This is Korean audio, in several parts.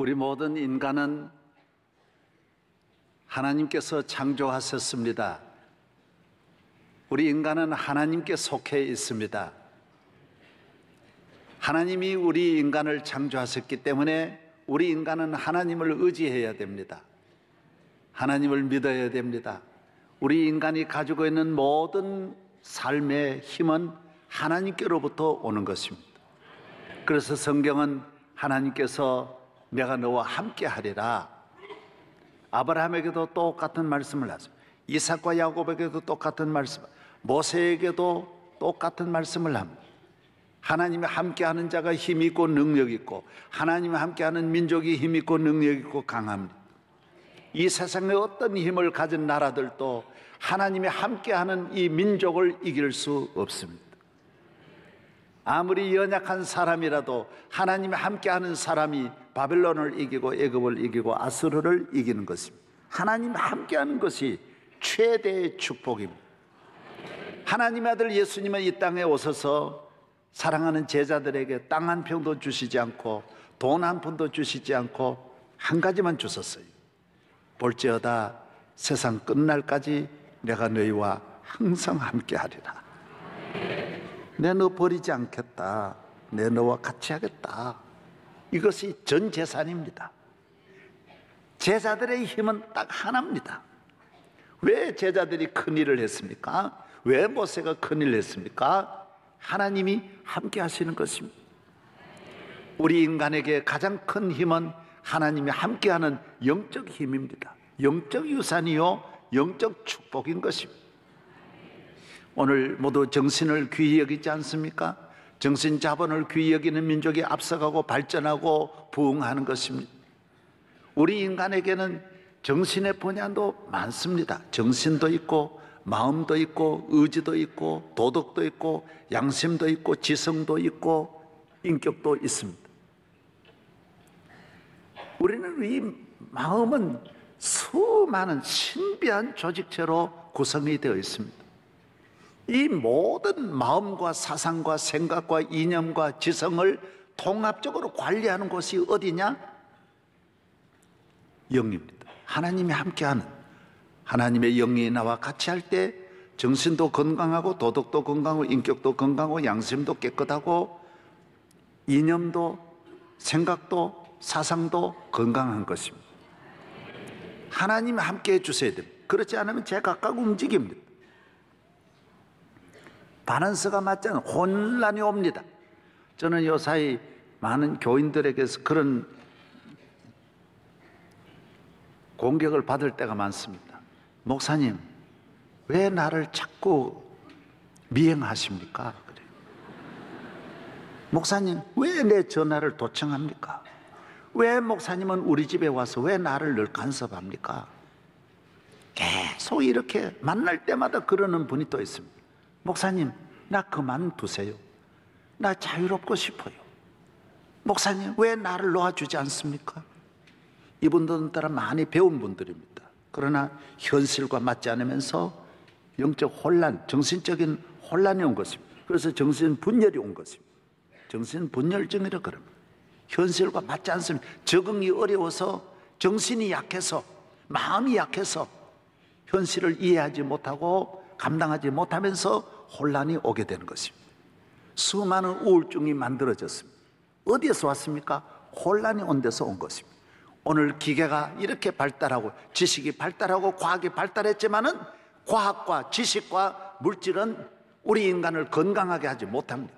우리 모든 인간은 하나님께서 창조하셨습니다. 우리 인간은 하나님께 속해 있습니다. 하나님이 우리 인간을 창조하셨기 때문에 우리 인간은 하나님을 의지해야 됩니다. 하나님을 믿어야 됩니다. 우리 인간이 가지고 있는 모든 삶의 힘은 하나님께로부터 오는 것입니다. 그래서 성경은 하나님께서 내가 너와 함께 하리라. 아브라함에게도 똑같은 말씀을 하죠. 이삭과 야곱에게도 똑같은 말씀, 모세에게도 똑같은 말씀을 합니다. 하나님이 함께하는 자가 힘이 있고 능력이 있고, 하나님이 함께하는 민족이 힘이 있고 능력이 있고 강합니다. 이 세상에 어떤 힘을 가진 나라들도 하나님이 함께하는 이 민족을 이길 수 없습니다. 아무리 연약한 사람이라도 하나님이 함께하는 사람이 바벨론을 이기고 애굽을 이기고 아수르를 이기는 것입니다. 하나님이 함께하는 것이 최대의 축복입니다. 하나님의 아들 예수님은 이 땅에 오셔서 사랑하는 제자들에게 땅 한 평도 주시지 않고 돈 한 푼도 주시지 않고 한 가지만 주셨어요. 볼지어다 세상 끝날까지 내가 너희와 항상 함께하리라. 내 너 버리지 않겠다. 내 너와 같이 하겠다. 이것이 전 재산입니다. 제자들의 힘은 딱 하나입니다. 왜 제자들이 큰일을 했습니까? 왜 모세가 큰일을 했습니까? 하나님이 함께 하시는 것입니다. 우리 인간에게 가장 큰 힘은 하나님이 함께하는 영적 힘입니다. 영적 유산이요 영적 축복인 것입니다. 오늘 모두 정신을 귀히 여기지 않습니까? 정신 자본을 귀히 여기는 민족이 앞서가고 발전하고 부흥하는 것입니다. 우리 인간에게는 정신의 분야도 많습니다. 정신도 있고 마음도 있고 의지도 있고 도덕도 있고 양심도 있고 지성도 있고 인격도 있습니다. 우리는 이 마음은 수많은 신비한 조직체로 구성이 되어 있습니다. 이 모든 마음과 사상과 생각과 이념과 지성을 통합적으로 관리하는 곳이 어디냐? 영입니다. 하나님이 함께하는, 하나님의 영이 나와 같이 할 때 정신도 건강하고 도덕도 건강하고 인격도 건강하고 양심도 깨끗하고 이념도 생각도 사상도 건강한 것입니다. 하나님이 함께 해주셔야 됩니다. 그렇지 않으면 제각각 움직입니다. 바란스가 맞지 않은 혼란이 옵니다. 저는 요사이 많은 교인들에게서 그런 공격을 받을 때가 많습니다. 목사님, 왜 나를 자꾸 미행하십니까? 그래요. 목사님, 왜 내 전화를 도청합니까? 왜 목사님은 우리 집에 와서 왜 나를 늘 간섭합니까? 계속 이렇게 만날 때마다 그러는 분이 또 있습니다. 목사님, 나 그만두세요. 나 자유롭고 싶어요. 목사님, 왜 나를 놓아주지 않습니까? 이분들은 따라 많이 배운 분들입니다. 그러나 현실과 맞지 않으면서 영적 혼란, 정신적인 혼란이 온 것입니다. 그래서 정신분열이 온 것입니다. 정신분열증이라 그럽니다. 현실과 맞지 않습니다. 적응이 어려워서 정신이 약해서 마음이 약해서 현실을 이해하지 못하고 감당하지 못하면서 혼란이 오게 되는 것입니다. 수많은 우울증이 만들어졌습니다. 어디에서 왔습니까? 혼란이 온 데서 온 것입니다. 오늘 기계가 이렇게 발달하고 지식이 발달하고 과학이 발달했지만은 과학과 지식과 물질은 우리 인간을 건강하게 하지 못합니다.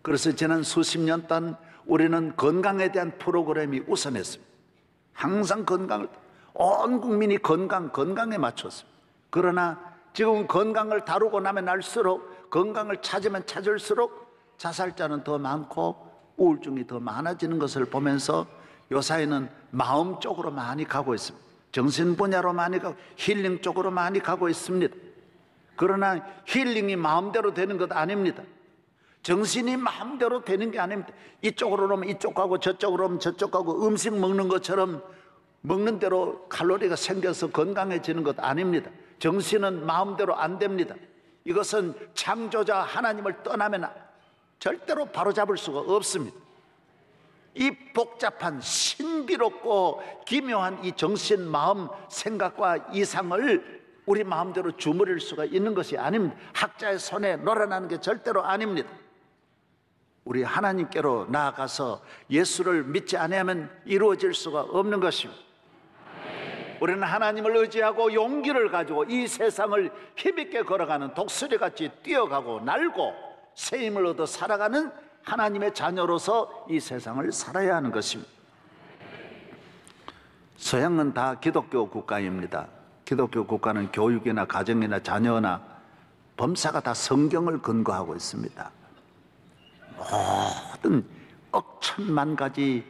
그래서 지난 수십 년 동안 우리는 건강에 대한 프로그램이 우선했습니다. 항상 건강을, 온 국민이 건강에 맞췄습니다. 그러나 지금 건강을 다루고 나면 알수록, 건강을 찾으면 찾을수록 자살자는 더 많고 우울증이 더 많아지는 것을 보면서 요사이는 마음 쪽으로 많이 가고 있습니다. 정신 분야로 많이 가고 힐링 쪽으로 많이 가고 있습니다. 그러나 힐링이 마음대로 되는 것 아닙니다. 정신이 마음대로 되는 게 아닙니다. 이쪽으로 오면 이쪽 가고 저쪽으로 오면 저쪽 가고 음식 먹는 것처럼 먹는 대로 칼로리가 생겨서 건강해지는 것 아닙니다. 정신은 마음대로 안 됩니다. 이것은 창조자 하나님을 떠나면 절대로 바로잡을 수가 없습니다. 이 복잡한 신비롭고 기묘한 이 정신, 마음, 생각과 이상을 우리 마음대로 주무릴 수가 있는 것이 아닙니다. 학자의 손에 놀아나는 게 절대로 아닙니다. 우리 하나님께로 나아가서 예수를 믿지 않으면 이루어질 수가 없는 것입니다. 우리는 하나님을 의지하고 용기를 가지고 이 세상을 힘있게 걸어가는 독수리같이 뛰어가고 날고 새 힘을 얻어 살아가는 하나님의 자녀로서 이 세상을 살아야 하는 것입니다. 서양은 다 기독교 국가입니다. 기독교 국가는 교육이나 가정이나 자녀나 범사가 다 성경을 근거하고 있습니다. 모든 억천만 가지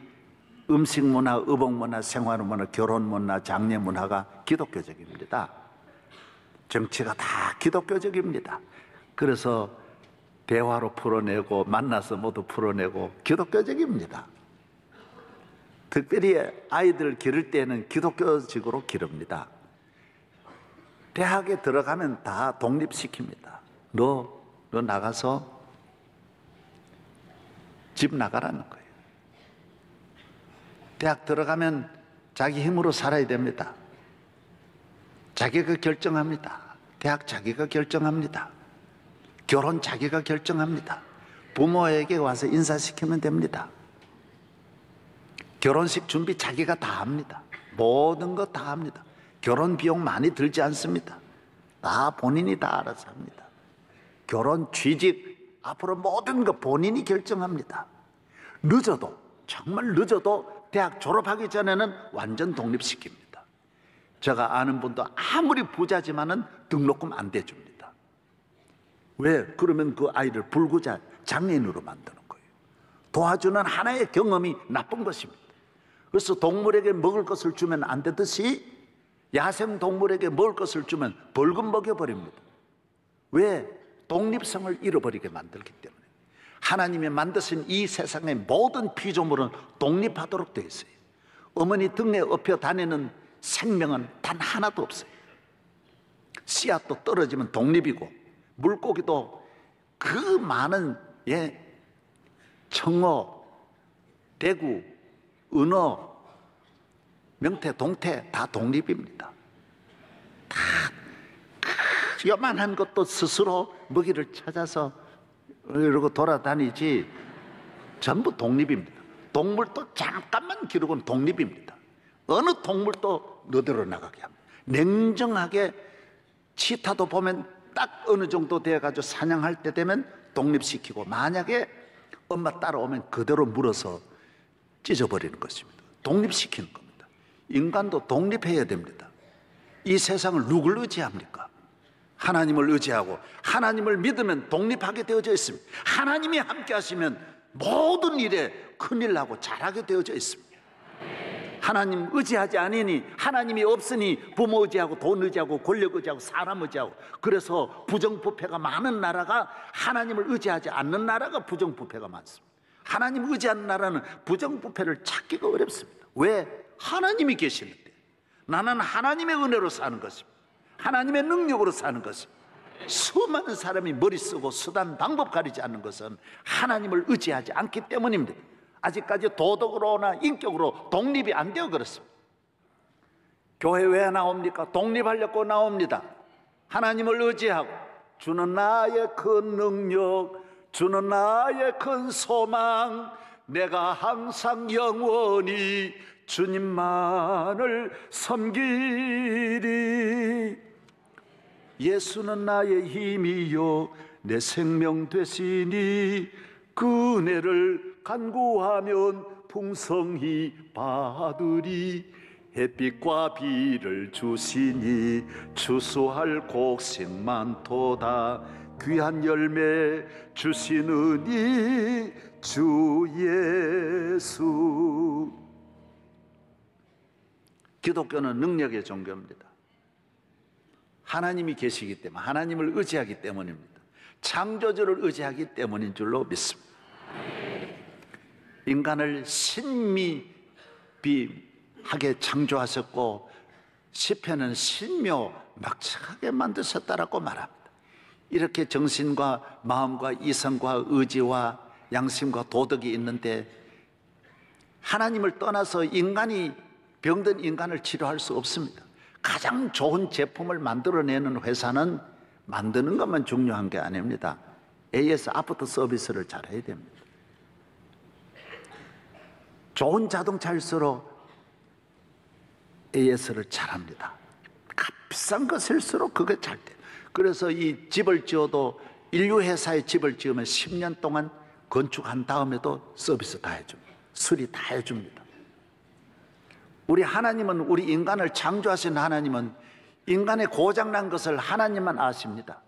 음식 문화, 의복 문화, 생활 문화, 결혼 문화, 장례 문화가 기독교적입니다. 정치가 다 기독교적입니다. 그래서 대화로 풀어내고 만나서 모두 풀어내고 기독교적입니다. 특별히 아이들 기를 때는 기독교적으로 기릅니다. 대학에 들어가면 다 독립시킵니다. 너 나가서 집 나가라는 거예요. 대학 들어가면 자기 힘으로 살아야 됩니다. 자기가 결정합니다. 대학 자기가 결정합니다. 결혼 자기가 결정합니다. 부모에게 와서 인사시키면 됩니다. 결혼식 준비 자기가 다 합니다. 모든 거 다 합니다. 결혼 비용 많이 들지 않습니다. 다 본인이 다 알아서 합니다. 결혼, 취직, 앞으로 모든 거 본인이 결정합니다. 늦어도, 정말 늦어도 대학 졸업하기 전에는 완전 독립시킵니다. 제가 아는 분도 아무리 부자지만은 등록금 안 대줍니다. 왜? 그러면 그 아이를 불구자 장애인으로 만드는 거예요. 도와주는 하나의 경험이 나쁜 것입니다. 그래서 동물에게 먹을 것을 주면 안 되듯이 야생 동물에게 먹을 것을 주면 벌금 먹여버립니다. 왜? 독립성을 잃어버리게 만들기 때문에. 하나님이 만드신 이 세상의 모든 피조물은 독립하도록 되어 있어요. 어머니 등에 업혀 다니는 생명은 단 하나도 없어요. 씨앗도 떨어지면 독립이고, 물고기도 그 많은 청어, 대구, 은어, 명태, 동태 다 독립입니다. 다 요만한 것도 스스로 먹이를 찾아서 이러고 돌아다니지 전부 독립입니다. 동물도 잠깐만 기르고는 독립입니다. 어느 동물도 너대로 나가게 합니다. 냉정하게 치타도 보면 딱 어느 정도 돼가지고 사냥할 때 되면 독립시키고, 만약에 엄마 따라오면 그대로 물어서 찢어버리는 것입니다. 독립시키는 겁니다. 인간도 독립해야 됩니다. 이 세상을 누굴 의지합니까? 하나님을 의지하고 하나님을 믿으면 독립하게 되어져 있습니다. 하나님이 함께 하시면 모든 일에 큰일 나고 잘하게 되어져 있습니다. 하나님 의지하지 않으니, 하나님이 없으니 부모 의지하고 돈 의지하고 권력 의지하고 사람 의지하고, 그래서 부정부패가 많은 나라가 하나님을 의지하지 않는 나라가 부정부패가 많습니다. 하나님 의지하는 나라는 부정부패를 찾기가 어렵습니다. 왜? 하나님이 계시는데. 나는 하나님의 은혜로 사는 것입니다. 하나님의 능력으로 사는 것입니다. 수많은 사람이 머리 쓰고 수단 방법 가리지 않는 것은 하나님을 의지하지 않기 때문입니다. 아직까지 도덕으로나 인격으로 독립이 안 되어 그렇습니다. 교회 왜 나옵니까? 독립하려고 나옵니다. 하나님을 의지하고 주는 나의 큰 능력, 주는 나의 큰 소망, 내가 항상 영원히 주님만을 섬기리. 예수는 나의 힘이요 내 생명 되시니, 그 은혜를 간구하면 풍성히 받으리. 햇빛과 비를 주시니 추수할 곡식 많도다. 귀한 열매 주시느니 주 예수. 기독교는 능력의 종교입니다. 하나님이 계시기 때문에, 하나님을 의지하기 때문입니다. 창조주를 의지하기 때문인 줄로 믿습니다. 인간을 신미하게 창조하셨고, 시편은 신묘막측하게 만드셨다라고 말합니다. 이렇게 정신과 마음과 이성과 의지와 양심과 도덕이 있는데 하나님을 떠나서 인간이 병든 인간을 치료할 수 없습니다. 가장 좋은 제품을 만들어내는 회사는 만드는 것만 중요한 게 아닙니다. AS 아프터 서비스를 잘해야 됩니다. 좋은 자동차일수록 AS를 잘합니다. 비싼 것일수록 그게 잘 돼요. 그래서 이 집을 지어도 인류회사에 집을 지으면 10년 동안 건축한 다음에도 서비스 다 해줍니다. 수리 다 해줍니다. 우리 하나님은, 우리 인간을 창조하신 하나님은 인간의 고장난 것을 하나님만 아십니다.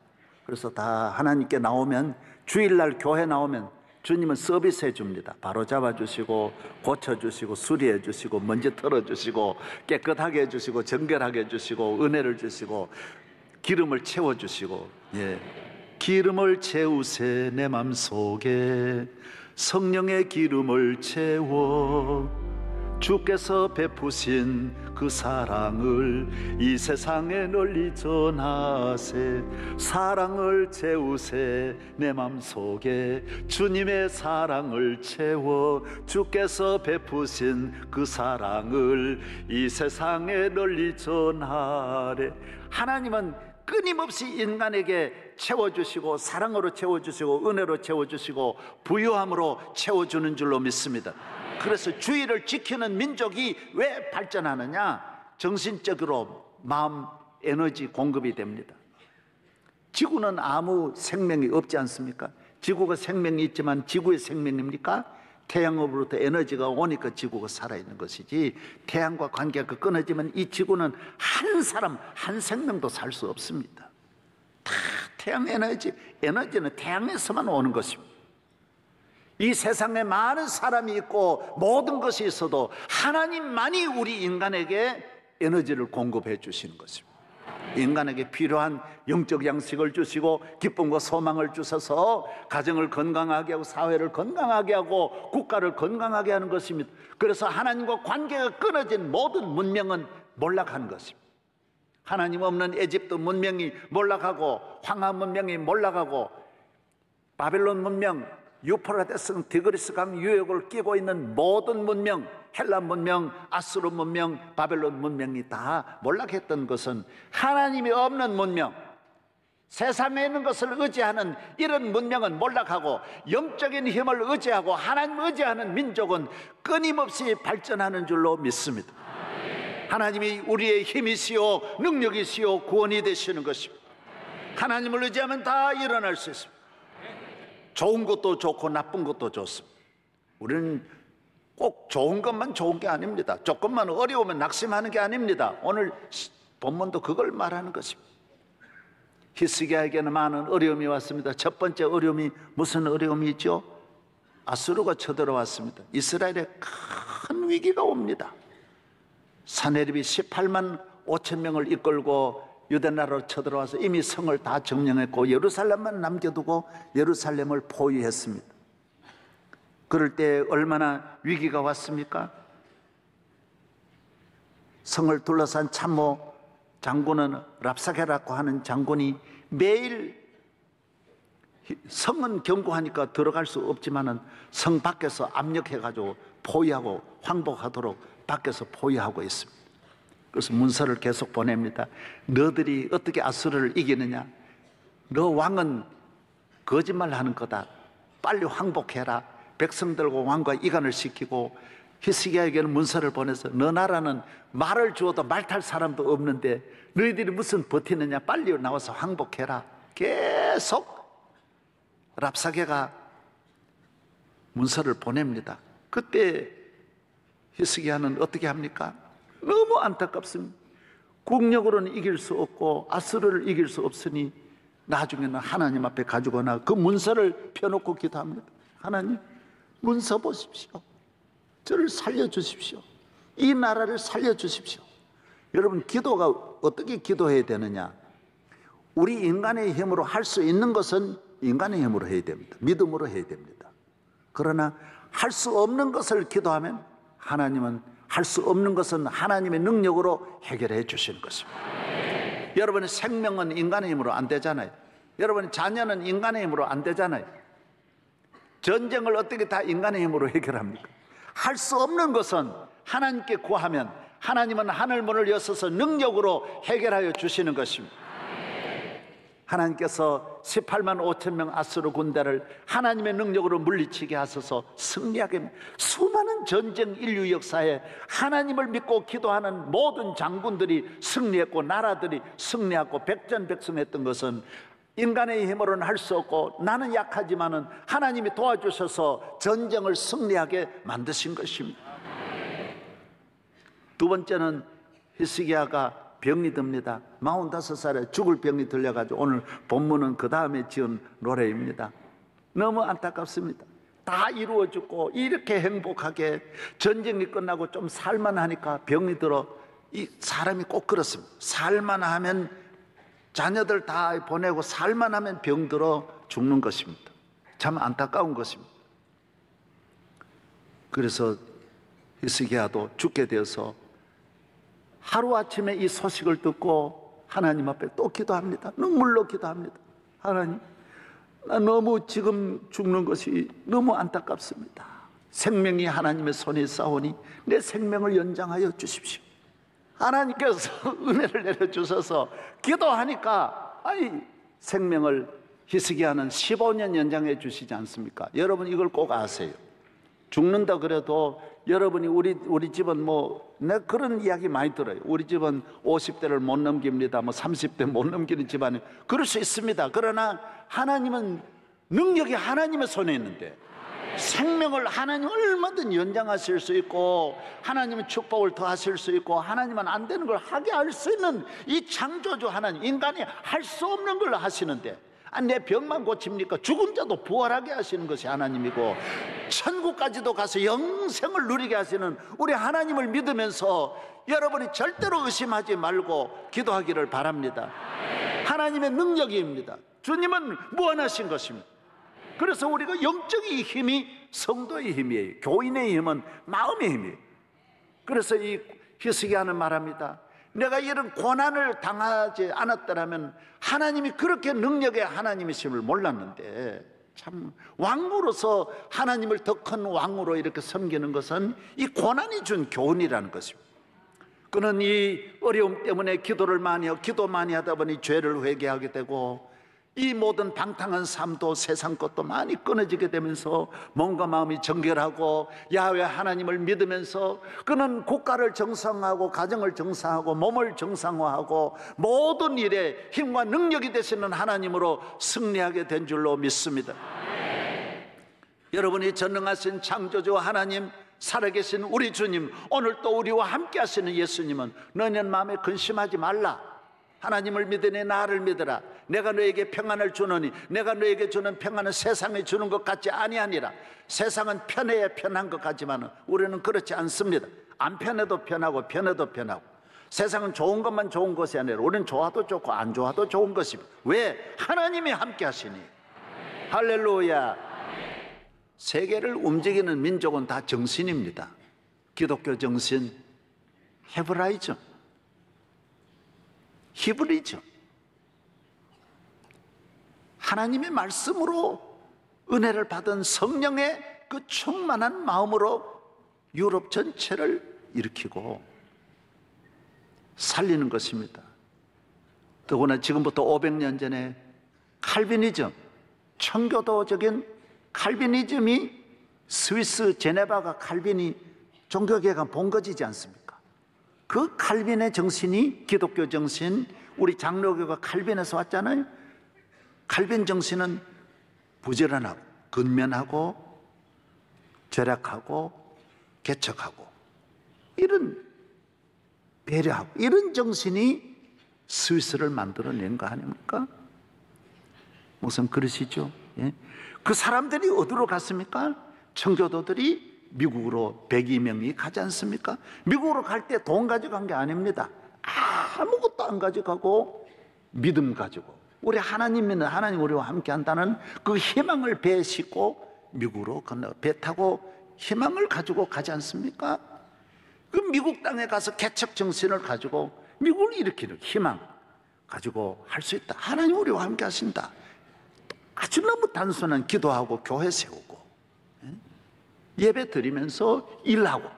그래서 다 하나님께 나오면, 주일날 교회 나오면 주님은 서비스 해줍니다. 바로 잡아주시고 고쳐주시고 수리해주시고 먼지 털어주시고 깨끗하게 해주시고 정결하게 해주시고 은혜를 주시고 기름을 채워주시고, 기름을 채우세 내 맘속에 성령의 기름을 채워 주께서 베푸신 그 사랑을 이 세상에 널리 전하세. 사랑을 채우세 내 맘속에 주님의 사랑을 채워 주께서 베푸신 그 사랑을 이 세상에 널리 전하래. 하나님은 끊임없이 인간에게 채워주시고 사랑으로 채워주시고 은혜로 채워주시고 부유함으로 채워주는 줄로 믿습니다. 그래서 주의를 지키는 민족이 왜 발전하느냐? 정신적으로 마음 에너지 공급이 됩니다. 지구는 아무 생명이 없지 않습니까? 지구가 생명이 있지만 지구의 생명입니까? 태양으로부터 에너지가 오니까 지구가 살아있는 것이지, 태양과 관계가 끊어지면 이 지구는 한 사람 한 생명도 살 수 없습니다. 다 태양 에너지는 태양에서만 오는 것입니다. 이 세상에 많은 사람이 있고 모든 것이 있어도 하나님만이 우리 인간에게 에너지를 공급해 주시는 것입니다. 인간에게 필요한 영적 양식을 주시고 기쁨과 소망을 주셔서 가정을 건강하게 하고 사회를 건강하게 하고 국가를 건강하게 하는 것입니다. 그래서 하나님과 관계가 끊어진 모든 문명은 몰락한 것입니다. 하나님 없는 에집트 문명이 몰락하고 황하 문명이 몰락하고 바벨론 문명, 유프라데스 디그리스 강 유역을 끼고 있는 모든 문명, 헬라 문명, 아수르 문명, 바벨론 문명이 다 몰락했던 것은 하나님이 없는 문명, 세상에 있는 것을 의지하는 이런 문명은 몰락하고 영적인 힘을 의지하고 하나님을 의지하는 민족은 끊임없이 발전하는 줄로 믿습니다. 하나님이 우리의 힘이시오 능력이시오 구원이 되시는 것입니다. 하나님을 의지하면 다 일어날 수 있습니다. 좋은 것도 좋고 나쁜 것도 좋습니다. 우리는 꼭 좋은 것만 좋은 게 아닙니다. 조금만 어려우면 낙심하는 게 아닙니다. 오늘 본문도 그걸 말하는 것입니다. 히스기야에게는 많은 어려움이 왔습니다. 첫 번째 어려움이 무슨 어려움이 있죠? 아수르가 쳐들어왔습니다. 이스라엘에 큰 위기가 옵니다. 사내립이 18만 5천 명을 이끌고 유대나라로 쳐들어와서 이미 성을 다 점령했고 예루살렘만 남겨두고 예루살렘을 포위했습니다. 그럴 때 얼마나 위기가 왔습니까? 성을 둘러싼 참모 장군은 랍사게라고 하는 장군이 매일 성은 견고하니까 들어갈 수 없지만은 성 밖에서 압력해가지고 포위하고 항복하도록 밖에서 포위하고 있습니다. 그래서 문서를 계속 보냅니다. 너들이 어떻게 아수르를 이기느냐? 너 왕은 거짓말하는 거다. 빨리 항복해라. 백성들과 왕과 이간을 시키고 히스기야에게는 문서를 보내서 너 나라는 말을 주어도 말 탈 사람도 없는데 너희들이 무슨 버티느냐? 빨리 나와서 항복해라. 계속 랍사게가 문서를 보냅니다. 그때 히스기야는 어떻게 합니까? 너무 안타깝습니다. 국력으로는 이길 수 없고 아수르를 이길 수 없으니 나중에는 하나님 앞에 가지고 나 그 문서를 펴놓고 기도합니다. 하나님, 문서 보십시오. 저를 살려주십시오. 이 나라를 살려주십시오. 여러분, 기도가 어떻게 기도해야 되느냐? 우리 인간의 힘으로 할 수 있는 것은 인간의 힘으로 해야 됩니다. 믿음으로 해야 됩니다. 그러나 할 수 없는 것을 기도하면 하나님은 할 수 없는 것은 하나님의 능력으로 해결해 주시는 것입니다. 여러분의 생명은 인간의 힘으로 안 되잖아요. 여러분의 자녀는 인간의 힘으로 안 되잖아요. 전쟁을 어떻게 다 인간의 힘으로 해결합니까? 할 수 없는 것은 하나님께 구하면 하나님은 하늘문을 여셔서 능력으로 해결하여 주시는 것입니다. 하나님께서 18만 5천 명 아수르 군대를 하나님의 능력으로 물리치게 하셔서 승리하게, 수많은 전쟁 인류 역사에 하나님을 믿고 기도하는 모든 장군들이 승리했고 나라들이 승리하고 백전백승했던 것은 인간의 힘으로는 할 수 없고 나는 약하지만은 하나님이 도와주셔서 전쟁을 승리하게 만드신 것입니다. 두 번째는 히스기야가 병이 듭니다. 45살에 죽을 병이 들려가지고 오늘 본문은 그 다음에 지은 노래입니다. 너무 안타깝습니다. 다 이루어 죽고 이렇게 행복하게 전쟁이 끝나고 좀 살만하니까 병이 들어. 이 사람이 꼭 그렇습니다. 살만하면 자녀들 다 보내고 살만하면 병들어 죽는 것입니다. 참 안타까운 것입니다. 그래서 히스기야도 죽게 되어서 하루아침에 이 소식을 듣고 하나님 앞에 또 기도합니다. 눈물로 기도합니다. 하나님, 나 너무 지금 죽는 것이 너무 안타깝습니다. 생명이 하나님의 손에 있사오니 내 생명을 연장하여 주십시오. 하나님께서 은혜를 내려주셔서 기도하니까 생명을 히스기야는 15년 연장해 주시지 않습니까? 여러분 이걸 꼭 아세요. 죽는다 그래도 여러분이 우리 집은 내가 그런 이야기 많이 들어요. 우리 집은 50대를 못 넘깁니다. 30대 못 넘기는 집안이 그럴 수 있습니다. 그러나 하나님은 능력이 하나님의 손에 있는데 생명을 하나님 얼마든 연장하실 수 있고 하나님은 축복을 더하실 수 있고 하나님은 안 되는 걸 하게 할 수 있는 이 창조주 하나님, 인간이 할 수 없는 걸 하시는데 내 병만 고칩니까? 죽은 자도 부활하게 하시는 것이 하나님이고 천국까지도 가서 영생을 누리게 하시는 우리 하나님을 믿으면서 여러분이 절대로 의심하지 말고 기도하기를 바랍니다. 하나님의 능력입니다. 주님은 무한하신 것입니다. 그래서 우리가 영적인 힘이 성도의 힘이에요. 교인의 힘은 마음의 힘이에요. 그래서 이 히스기야는 말합니다. 내가 이런 고난을 당하지 않았더라면 하나님이 그렇게 능력의 하나님이심을 몰랐는데 참 왕으로서 하나님을 더 큰 왕으로 이렇게 섬기는 것은 이 고난이 준 교훈이라는 것입니다. 그는 이 어려움 때문에 기도를 많이 하고 기도 많이 하다 보니 죄를 회개하게 되고 이 모든 방탕한 삶도 세상 것도 많이 끊어지게 되면서 몸과 마음이 정결하고 야훼 하나님을 믿으면서 그는 국가를 정상화하고 가정을 정상화하고 몸을 정상화하고 모든 일에 힘과 능력이 되시는 하나님으로 승리하게 된 줄로 믿습니다. 여러분이 전능하신 창조주 하나님, 살아계신 우리 주님, 오늘 또 우리와 함께 하시는 예수님은 너희는 마음에 근심하지 말라. 하나님을 믿으니 나를 믿으라. 내가 너에게 평안을 주노니 내가 너에게 주는 평안은 세상에 주는 것 같지 아니하니라. 세상은 편해야 편한 것 같지만 우리는 그렇지 않습니다. 안 편해도 편하고 편해도 편하고. 세상은 좋은 것만 좋은 것이 아니라 우리는 좋아도 좋고 안 좋아도 좋은 것입니다. 왜? 하나님이 함께 하시니. 할렐루야. 세계를 움직이는 민족은 다 정신입니다. 기독교 정신, 헤브라이즘, 히브리죠. 하나님의 말씀으로 은혜를 받은 성령의 그 충만한 마음으로 유럽 전체를 일으키고 살리는 것입니다. 더구나 지금부터 500년 전에 칼비니즘, 청교도적인 칼비니즘이 스위스 제네바가 칼빈이 종교개혁한 본거지지 않습니까? 그 칼빈의 정신이 기독교 정신, 우리 장로교가 칼빈에서 왔잖아요. 칼빈 정신은 부지런하고 근면하고 절약하고 개척하고 이런 배려하고 이런 정신이 스위스를 만들어낸 거 아닙니까? 목사님 그러시죠? 예? 그 사람들이 어디로 갔습니까? 청교도들이 미국으로 102명이 가지 않습니까? 미국으로 갈 때 돈 가져간 게 아닙니다. 아무것도 안 가져가고 믿음 가지고 우리 하나님 믿는 하나님 우리와 함께 한다는 그 희망을 배에 싣고 미국으로 건너 배 타고 희망을 가지고 가지 않습니까? 그 미국 땅에 가서 개척 정신을 가지고 미국을 일으키는 희망 가지고 할 수 있다. 하나님 우리와 함께 하신다. 아주 너무 단순한 기도하고 교회 세우고 예배 드리면서 일하고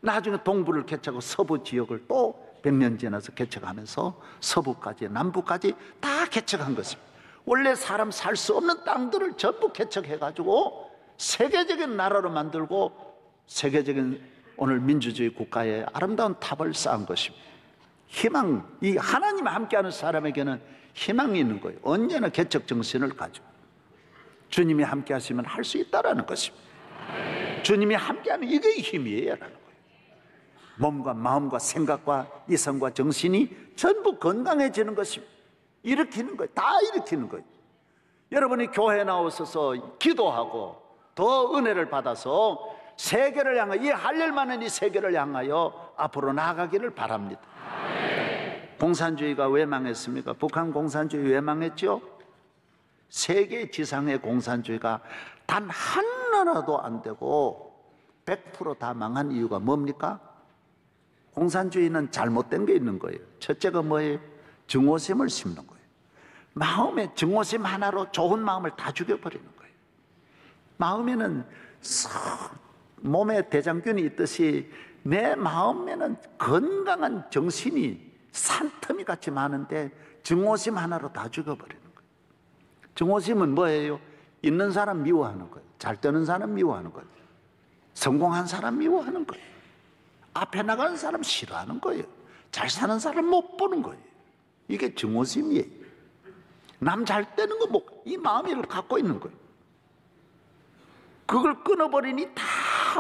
나중에 동부를 개척하고 서부 지역을 또 100년 지나서 개척하면서 서부까지 남부까지 다 개척한 것입니다. 원래 사람 살 수 없는 땅들을 전부 개척해가지고 세계적인 나라로 만들고 세계적인 오늘 민주주의 국가의 아름다운 탑을 쌓은 것입니다. 희망, 이 하나님 함께하는 사람에게는 희망이 있는 거예요. 언제나 개척 정신을 가지고 주님이 함께하시면 할 수 있다라는 것입니다. 주님이 함께하는 이게 힘이에요 라는 거예요. 몸과 마음과 생각과 이성과 정신이 전부 건강해지는 것입니다. 일으키는 거예요. 다 일으키는 거예요. 여러분이 교회에 나오셔서 기도하고 더 은혜를 받아서 세계를 향하여, 이 할일 많은 이 세계를 향하여 앞으로 나아가기를 바랍니다. 공산주의가 왜 망했습니까? 북한 공산주의 왜 망했죠? 세계 지상의 공산주의가 단 하나라도 안 되고 100% 다 망한 이유가 뭡니까? 공산주의는 잘못된 게 있는 거예요. 첫째가 뭐예요? 증오심을 심는 거예요. 마음에 증오심 하나로 좋은 마음을 다 죽여버리는 거예요. 마음에는 몸에 대장균이 있듯이 내 마음에는 건강한 정신이 산더미 같이 많은데 증오심 하나로 다 죽여버리는 거예요. 증오심은 뭐예요? 있는 사람 미워하는 거예요. 잘 되는 사람 미워하는 거예요. 성공한 사람 미워하는 거예요. 앞에 나가는 사람 싫어하는 거예요. 잘 사는 사람 못 보는 거예요. 이게 증오심이에요. 남 잘 되는 거 뭐, 이 마음을 갖고 있는 거예요. 그걸 끊어버리니 다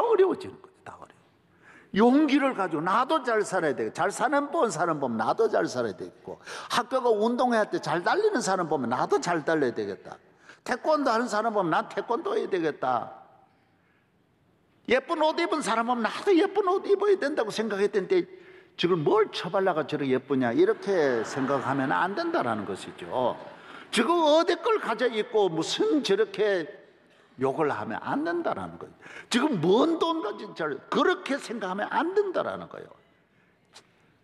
어려워지는 거예요. 다 어려워. 용기를 가지고 나도 잘 살아야 되고, 잘 사는 사람 보면 나도 잘 살아야 되겠고, 학교가 운동회할 때 잘 달리는 사람 보면 나도 잘 달려야 되겠다. 태권도 하는 사람 보면 난 태권도 해야 되겠다. 예쁜 옷 입은 사람 보면 나도 예쁜 옷 입어야 된다고 생각했는데 지금 뭘 처발라가 저렇게 예쁘냐 이렇게 생각하면 안 된다라는 것이죠. 지금 어디 걸 가져 입고 무슨 저렇게 욕을 하면 안 된다라는 거예요. 지금 뭔 돈 가지고 그렇게 생각하면 안 된다라는 거예요.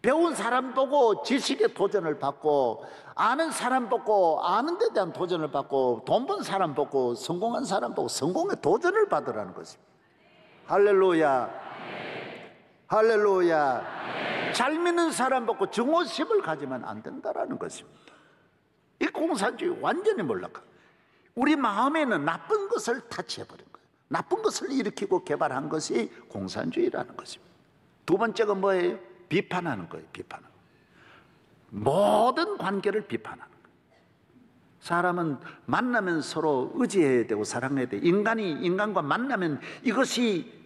배운 사람 보고 지식의 도전을 받고, 아는 사람 보고 아는 데 대한 도전을 받고, 돈 번 사람 보고 성공한 사람 보고 성공의 도전을 받으라는 것입니다. 할렐루야. 할렐루야. 잘 믿는 사람 보고 증오심을 가지면 안 된다라는 것입니다. 이 공산주의 완전히 몰락하. 우리 마음에는 나쁜 것을 타치해버린 거예요. 나쁜 것을 일으키고 개발한 것이 공산주의라는 것입니다. 두 번째가 뭐예요? 비판하는 거예요. 비판하는 거예요. 모든 관계를 비판하는 거예요. 사람은 만나면 서로 의지해야 되고 사랑해야 돼요. 인간이 인간과 만나면 이것이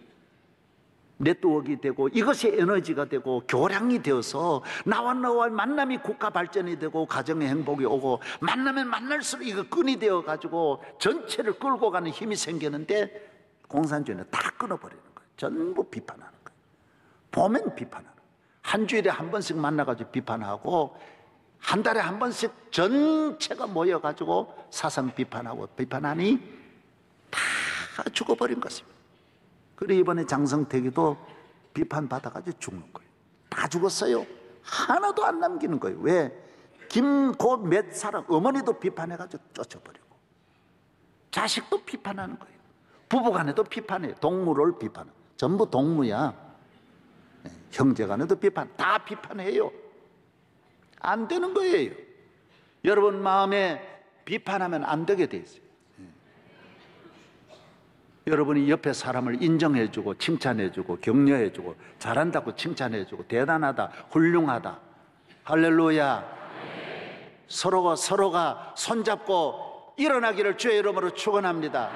네트워크가 되고 이것이 에너지가 되고 교량이 되어서 나와 너와의 만남이 국가 발전이 되고 가정의 행복이 오고, 만나면 만날수록 이거 끈이 되어가지고 전체를 끌고 가는 힘이 생기는데, 공산주의는 다 끊어버리는 거예요. 전부 비판하는 거예요. 보면 비판하는 거예요. 한 주일에 한 번씩 만나가지고 비판하고, 한 달에 한 번씩 전체가 모여가지고 사상 비판하고 비판하니 다 죽어버린 것입니다. 그리고 이번에 장성택이도 비판받아가지고 죽는 거예요. 다 죽었어요. 하나도 안 남기는 거예요. 왜? 김고 몇 사람, 어머니도 비판해가지고 쫓아버리고, 자식도 비판하는 거예요. 부부간에도 비판해요. 동무를 비판해요. 전부 동무야. 형제간에도 비판, 다 비판해요. 안 되는 거예요. 여러분 마음에 비판하면 안 되게 돼 있어요. 여러분이 옆에 사람을 인정해주고 칭찬해주고 격려해주고 잘한다고 칭찬해주고 대단하다, 훌륭하다, 할렐루야, 서로가 손잡고 일어나기를 주의 이름으로 축원합니다.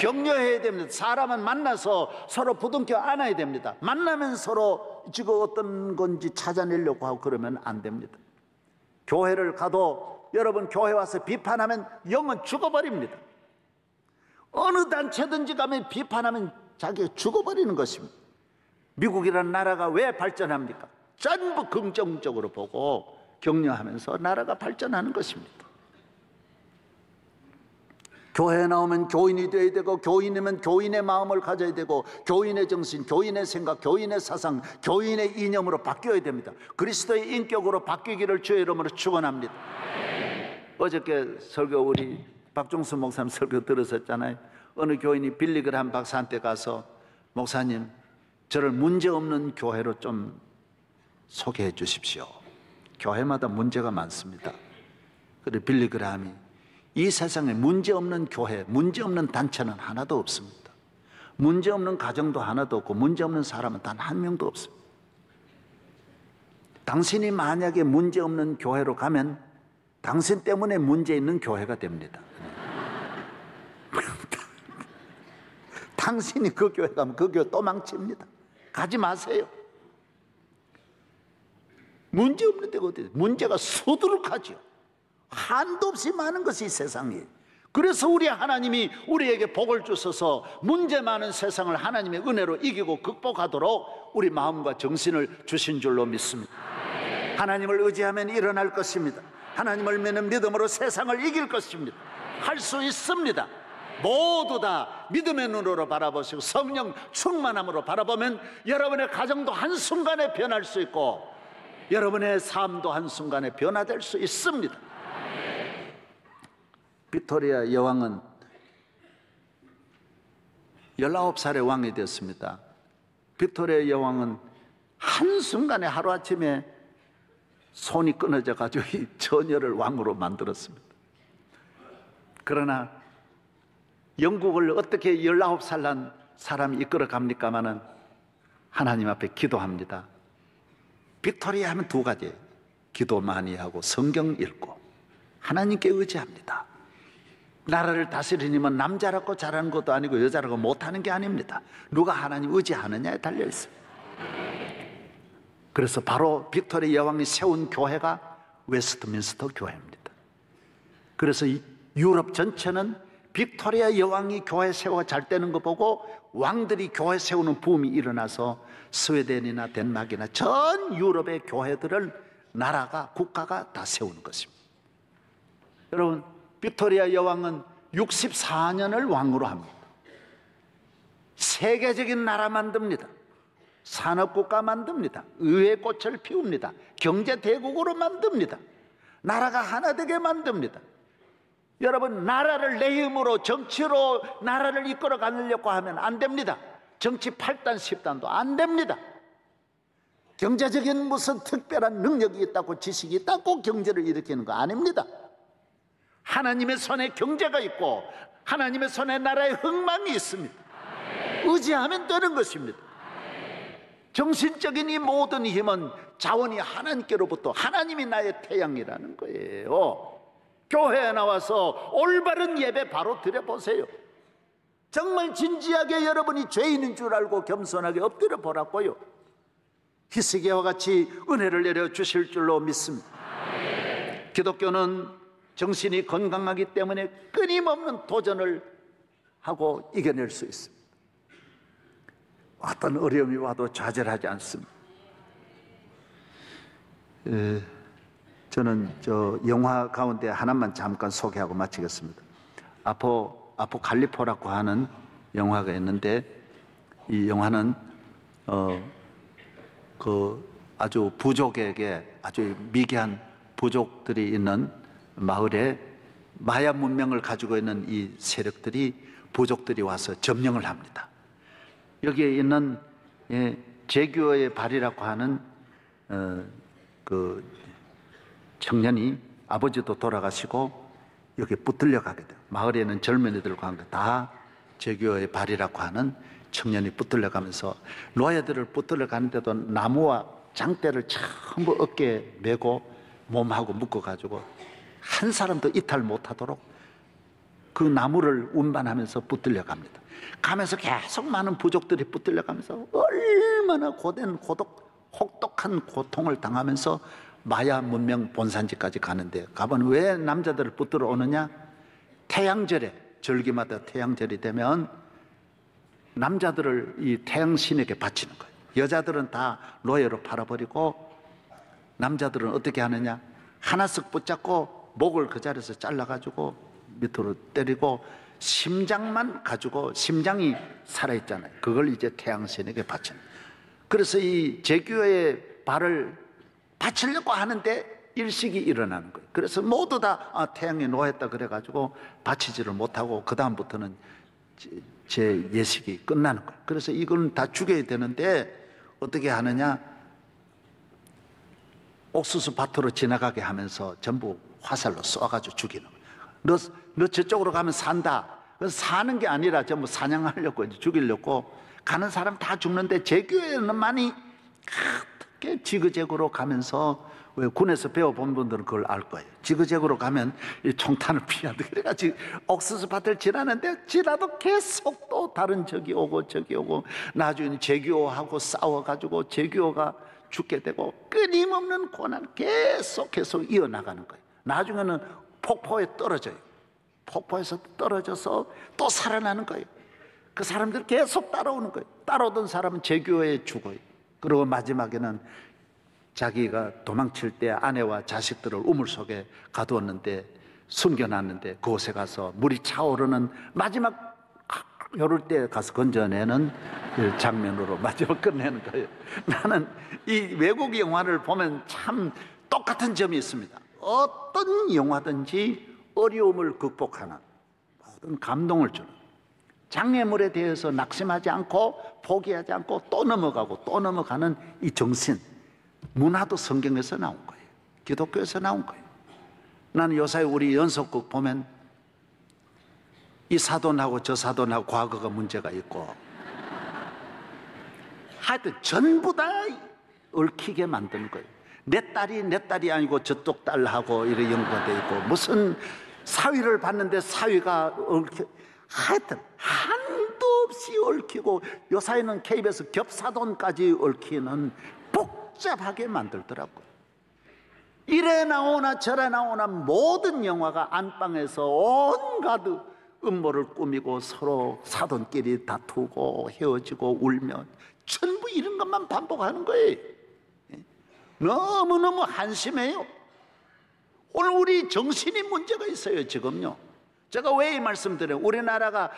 격려해야 됩니다. 사람은 만나서 서로 부둥켜 안아야 됩니다. 만나면 서로 지금 어떤 건지 찾아내려고 하고 그러면 안 됩니다. 교회를 가도 여러분 교회 와서 비판하면 영은 죽어버립니다. 어느 단체든지 가면 비판하면 자기가 죽어버리는 것입니다. 미국이라는 나라가 왜 발전합니까? 전부 긍정적으로 보고 격려하면서 나라가 발전하는 것입니다. 교회에 나오면 교인이 되어야 되고, 교인이면 교인의 마음을 가져야 되고, 교인의 정신, 교인의 생각, 교인의 사상, 교인의 이념으로 바뀌어야 됩니다. 그리스도의 인격으로 바뀌기를 주의 이름으로 축원합니다. 어저께 설교 우리 박종수 목사님 설교 들으셨잖아요. 어느 교인이 빌리그람 박사한테 가서 목사님, 저를 문제없는 교회로 좀 소개해 주십시오. 교회마다 문제가 많습니다. 그리고 빌리그람이 이 세상에 문제없는 교회, 문제없는 단체는 하나도 없습니다. 문제없는 가정도 하나도 없고 문제없는 사람은 단 한 명도 없습니다. 당신이 만약에 문제없는 교회로 가면 당신 때문에 문제 있는 교회가 됩니다. 당신이 그 교회 가면 그 교회 또 망칩니다. 가지 마세요. 문제 없는 데가 어디? 문제가 수두룩하죠. 한도 없이 많은 것이 이 세상이에요. 그래서 우리 하나님이 우리에게 복을 주셔서 문제 많은 세상을 하나님의 은혜로 이기고 극복하도록 우리 마음과 정신을 주신 줄로 믿습니다. 하나님을 의지하면 일어날 것입니다. 하나님을 믿는 믿음으로 세상을 이길 것입니다. 할 수 있습니다. 모두 다 믿음의 눈으로 바라보시고 성령 충만함으로 바라보면 여러분의 가정도 한순간에 변할 수 있고 여러분의 삶도 한순간에 변화될 수 있습니다. 빅토리아 여왕은 19살의 왕이 되었습니다. 빅토리아 여왕은 한순간에 하루아침에 손이 끊어져 가지고 이 처녀를 왕으로 만들었습니다. 그러나 영국을 어떻게 19살 난 사람이 이끌어 갑니까마는 하나님 앞에 기도합니다. 빅토리아 하면 두 가지, 기도 많이 하고 성경 읽고 하나님께 의지합니다. 나라를 다스리려면 남자라고 잘하는 것도 아니고 여자라고 못하는 게 아닙니다. 누가 하나님 의지하느냐에 달려있어요. 그래서 바로 빅토리아 여왕이 세운 교회가 웨스트민스터 교회입니다. 그래서 유럽 전체는 빅토리아 여왕이 교회 세워 잘 되는 거 보고 왕들이 교회 세우는 붐이 일어나서 스웨덴이나 덴마크나 전 유럽의 교회들을 나라가 국가가 다 세우는 것입니다. 여러분, 빅토리아 여왕은 64년을 왕으로 합니다. 세계적인 나라 만듭니다. 산업국가 만듭니다. 의회 꽃을 피웁니다. 경제대국으로 만듭니다. 나라가 하나 되게 만듭니다. 여러분, 나라를 내 힘으로 정치로 나라를 이끌어 가려고 하면 안 됩니다. 정치 8단 10단도 안 됩니다. 경제적인 무슨 특별한 능력이 있다고 지식이 있다고 경제를 일으키는 거 아닙니다. 하나님의 손에 경제가 있고 하나님의 손에 나라의 흥망이 있습니다. 의지하면 되는 것입니다. 정신적인 이 모든 힘은 자원이 하나님께로부터, 하나님이 나의 태양이라는 거예요. 교회에 나와서 올바른 예배 바로 드려보세요. 정말 진지하게 여러분이 죄인인 줄 알고 겸손하게 엎드려 보라고요. 히스기야와 같이 은혜를 내려 주실 줄로 믿습니다. 기독교는 정신이 건강하기 때문에 끊임없는 도전을 하고 이겨낼 수 있습니다. 어떤 어려움이 와도 좌절하지 않습니다. 저는 영화 가운데 하나만 잠깐 소개하고 마치겠습니다. 아포칼리포라고 하는 영화가 있는데 이 영화는 아주 부족에게 아주 미개한 부족들이 있는 마을에 마야 문명을 가지고 있는 이 세력들이 부족들이 와서 점령을 합니다. 여기에 있는 제규어의 발이라고 하는 그 청년이 아버지도 돌아가시고 여기 붙들려 가게 돼요. 마을에는 젊은이들과 함께 다 제규어의 발이라고 하는 청년이 붙들려 가면서 노예들을 붙들려 가는데도 나무와 장대를 전부 어깨에 메고 몸하고 묶어 가지고 한 사람도 이탈 못하도록 그 나무를 운반하면서 붙들려 갑니다. 가면서 계속 많은 부족들이 붙들려 가면서 얼마나 혹독한 고통을 당하면서 마야 문명 본산지까지 가는데, 가면 왜 남자들을 붙들어 오느냐? 태양절에, 절기마다 태양절이 되면 남자들을 이 태양신에게 바치는 거예요. 여자들은 다 노예로 팔아버리고 남자들은 어떻게 하느냐? 하나씩 붙잡고 목을 그 자리에서 잘라가지고 밑으로 때리고 심장만 가지고, 심장이 살아있잖아요. 그걸 이제 태양신에게 바치는 거예요. 그래서 이 제규어의 발을 바치려고 하는데 일식이 일어나는 거예요. 그래서 모두 다 태양에 노했다 그래가지고 바치지를 못하고 그 다음부터는 제 예식이 끝나는 거예요. 그래서 이건 다 죽여야 되는데 어떻게 하느냐? 옥수수 밭으로 지나가게 하면서 전부 화살로 쏘아가지고 죽이는 거예요. 너 저쪽으로 가면 산다. 그래서 사는 게 아니라 전부 사냥하려고 죽이려고 가는 사람 다 죽는데 제 교회는만이 어떻게 지그재그로 가면서, 왜 군에서 배워본 분들은 그걸 알 거예요. 지그재그로 가면 이 총탄을 피한다. 그래가지고 옥수수 밭을 지나는데 지나도 계속 또 다른 적이 오고 저기 오고, 나중에 제교하고 싸워가지고 제교가 죽게 되고 끊임없는 고난 계속 이어나가는 거예요. 나중에는 폭포에 떨어져요. 폭포에서 떨어져서 또 살아나는 거예요. 그 사람들이 계속 따라오는 거예요. 따라오던 사람은 제교에 죽어요. 그리고 마지막에는 자기가 도망칠 때 아내와 자식들을 우물 속에 가두었는데, 숨겨놨는데 그곳에 가서 물이 차오르는 마지막 요럴 때 가서 건져내는 장면으로 마지막 끝내는 거예요. 나는 이 외국 영화를 보면 참 똑같은 점이 있습니다. 어떤 영화든지 어려움을 극복하는, 모든 감동을 주는, 장애물에 대해서 낙심하지 않고 포기하지 않고 또 넘어가고 또 넘어가는 이 정신, 문화도 성경에서 나온 거예요. 기독교에서 나온 거예요. 나는 요새 우리 연속극 보면 이 사돈하고 저 사돈하고 과거가 문제가 있고, 하여튼 전부 다 얽히게 만드는 거예요. 내 딸이 아니고 저쪽 딸하고 이렇게 연구가 돼 있고, 무슨 사위를 봤는데 사위가 얽혀, 하여튼 한도 없이 얽히고, 요사이는 KBS 겹사돈까지 얽히는 복잡하게 만들더라고요. 이래 나오나 저래 나오나 모든 영화가 안방에서 온갖 음모를 꾸미고 서로 사돈끼리 다투고 헤어지고 울며 전부 이런 것만 반복하는 거예요. 너무너무 한심해요. 오늘 우리 정신이 문제가 있어요. 지금요, 제가 왜 이 말씀드려요? 우리나라가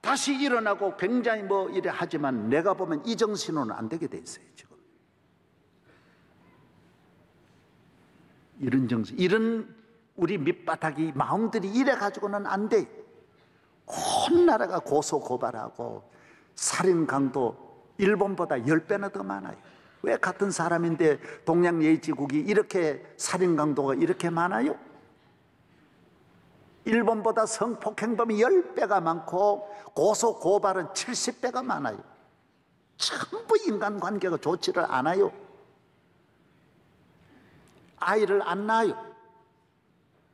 다시 일어나고 굉장히 뭐 이래 하지만 내가 보면 이 정신으로는 안 되게 돼 있어요. 지금 이런 정신, 이런 우리 밑바닥이 마음들이 이래 가지고는 안 돼. 온 나라가 고소고발하고 살인 강도 일본보다 10배나 더 많아요. 왜 같은 사람인데 동양 예지국이 이렇게 살인 강도가 이렇게 많아요? 일본보다 성폭행범이 10배가 많고 고소고발은 70배가 많아요. 전부 인간관계가 좋지를 않아요. 아이를 안 낳아요.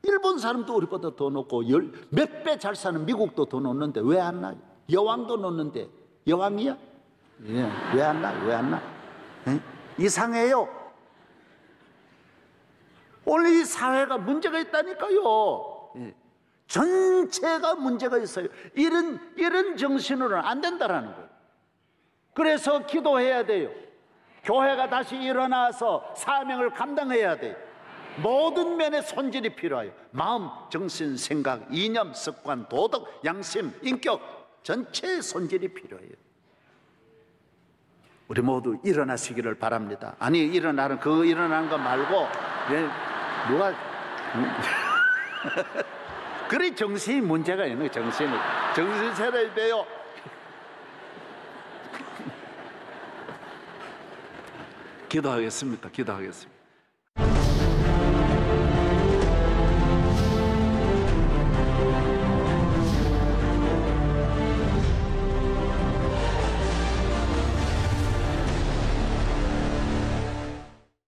일본 사람도 우리보다 더 높고 몇 배 잘 사는 미국도 더 높는데 왜 안 낳아요? 여왕도 높는데 여왕이야? 예, 왜 안 낳아요? 왜 안 낳아? 예? 이상해요. 오늘 이 사회가 문제가 있다니까요. 예. 전체가 문제가 있어요. 이런 정신으로는 안 된다라는 거예요. 그래서 기도해야 돼요. 교회가 다시 일어나서 사명을 감당해야 돼요. 모든 면의 손질이 필요해요. 마음, 정신, 생각, 이념, 습관, 도덕, 양심, 인격 전체의 손질이 필요해요. 우리 모두 일어나시기를 바랍니다. 아니, 일어나는 거 말고 누가 그래 정신이 문제가 있는 거예요. 정신 차려야 돼요. 기도하겠습니다.